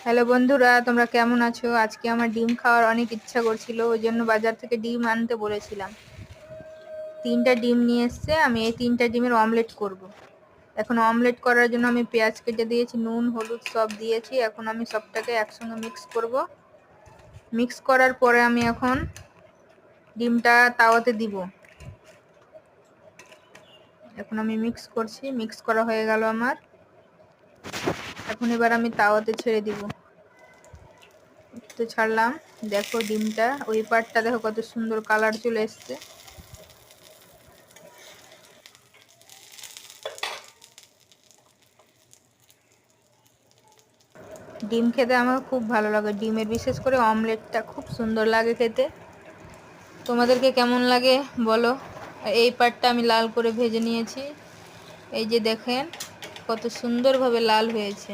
Hello বন্ধুরা, তোমরা কেমন আছো? আজকে আমার ডিম খাওয়ার অনেক ইচ্ছা করছিল, ওই জন্য বাজার থেকে ডিম আনতে বলেছিলাম। 3টা ডিম নিয়ে এসছে, আমি এই 3টা ডিমের অমলেট করব। এখন অমলেট করার জন্য আমি পেঁয়াজ কেটে দিয়েছি, নুন হলুদ সব দিয়েছি। এখন আমি সবটাকে একসঙ্গে মিক্স করব। মিক্স করার পরে আমি এখন ডিমটা তাওয়াতে দিব। এখন আমি মিক্স করছি, মিক্স করা হয়ে গেল আমার। এখন এবার আমি তাওয়াতে ছেড়ে দিব। তো ছাড়লাম, দেখো ডিমটা ওই পাটটা দেখো কত সুন্দর কালার চলে এসছে। ডিম খেতে আমার খুব ভালো লাগে, ডিমের বিশেষ করে অমলেটটা খুব সুন্দর লাগে খেতে। তোমাদেরকে কেমন লাগে বলো। এই পাটটা আমি লাল করে ভেজে নিয়েছি, এই যে দেখেন কত সুন্দরভাবে লাল হয়েছে।